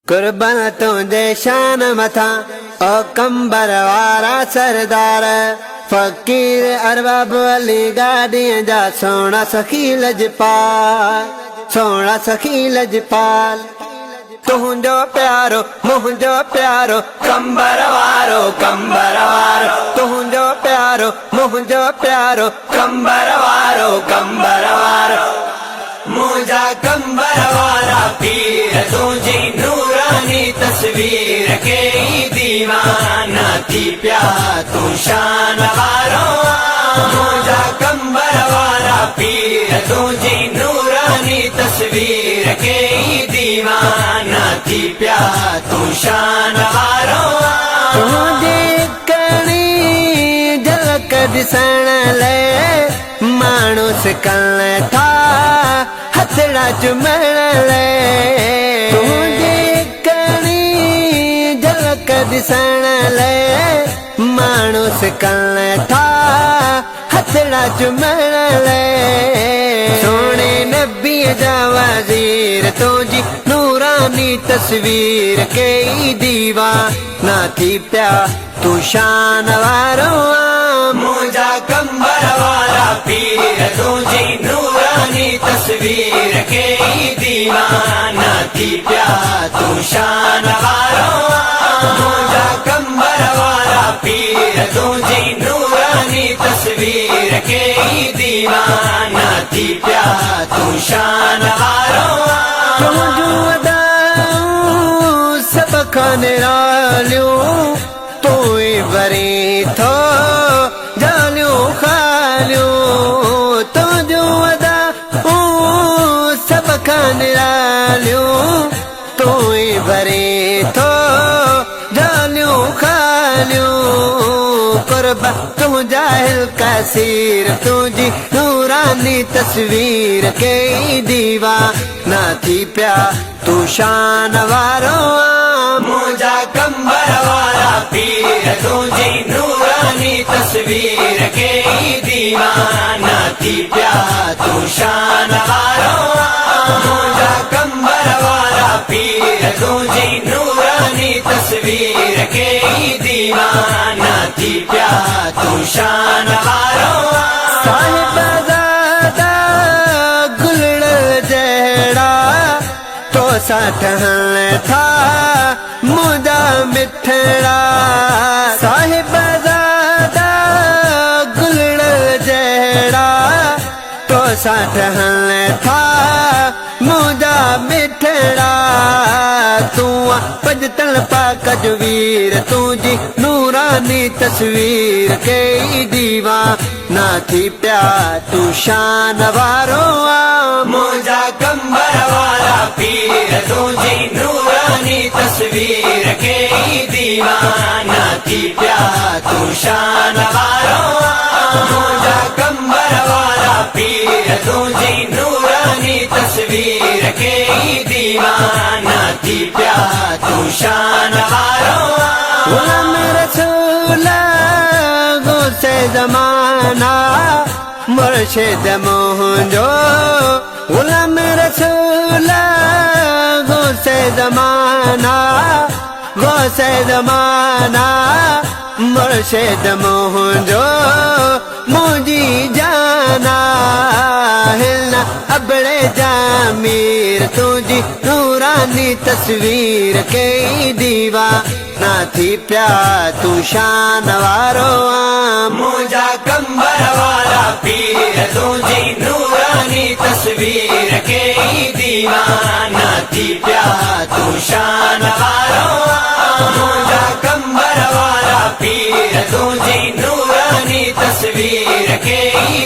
कुर्बान तुझे शान मथा ओ कंबर वारा सरदार फकीर अरबाब अली गाड़ियां जा सोना सखी लजपाल सोना सखी लजपाल तुझो प्यारो मुझो प्यारो कंबर वारो तुझो प्यारो मुझो प्यारो कंबर वारो मुझा कंबर वारा पीर तुझी नूरानी तस्वीर के दीवाना थी प्या तू शान वारो मुझा कंबर वारा पीर तुझी नूरानी तस्वीर के दीवाना थी प्या तू शान वारो तुझे कणी झलक दिसण ले मानुस कल था हथड़ा चुमण ले तुझे कणी झलक दिसण ले मानुस कल था हथड़ा चुमण ले सोने नबी जा वजीर तुझी नूरानी तस्वीर के दीवाना थी प्या तू शान वारो मुझा कंबर वारा पीर तुझी नूरानी तस्वीर के दीवाना थी प्या तू शान वारो मुझा कंबर वारा पीर तुझी नूरानी तस्वीर के दीवाना थी प्या तू शान वारो सब खाने तू बरी थो जालियो खालियो तुझो अदा सब खानियो तू बरी थो जालियो खालियो कुर्बा तू जाहिल कसीर तुझी नूरानी तस्वीर के दीवाना थी प्या तू शान वारो मुझा कंबर वारा पीर तुझी नूरानी तस्वीर के दीवाना थी प्या तू शान वारो मुझा कंबर वारा पीर तुझी नूरानी तस्वीर के दीवाना थी प्या तू शान वारो साहिब ज़ादा गुलड़ जड़ा तो साठहन था मुझा मिठड़ा साहिब ज़ादा गुलड़ जड़ा तो साठहन था मुझा मिठड़ा तू पंजतल पाक जवीर तुझी नूरानी तस्वीर के दीवाना थी प्या तू शान वारो मुझा कंबर वाला पीर तुझी नूरानी तस्वीर के दीवाना थी प्या तू शान वारो मुझा कंबर वाला पीर तुझी नूरानी तस्वीर के दीवाना थी प्या तू शान वारो गुलाम रसूल गुस्से जमाना मुर्शिद मुझो गुलाम रसूल गुस्से जमाना मुर्शिद मुझो मुझी जाना हिलना अबड़े जामीर तुझी नूरानी तस्वीर के दीवाना थी प्या तू शान वारो मुझा कंबर वाला पीर तुझी नूरानी तस्वीर के दीवाना थी प्या तू शान वारो मुझा कंबर वाला पीर तुझी नूरानी तस्वीर के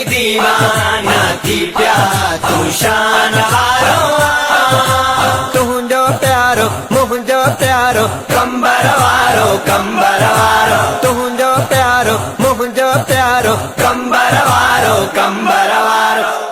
दीवाना थी प्या तू शान वारो तुझो प्यारो मुझो प्यारो कंबर वारो तुझो प्यारो मुझो प्यारो कंबर वारो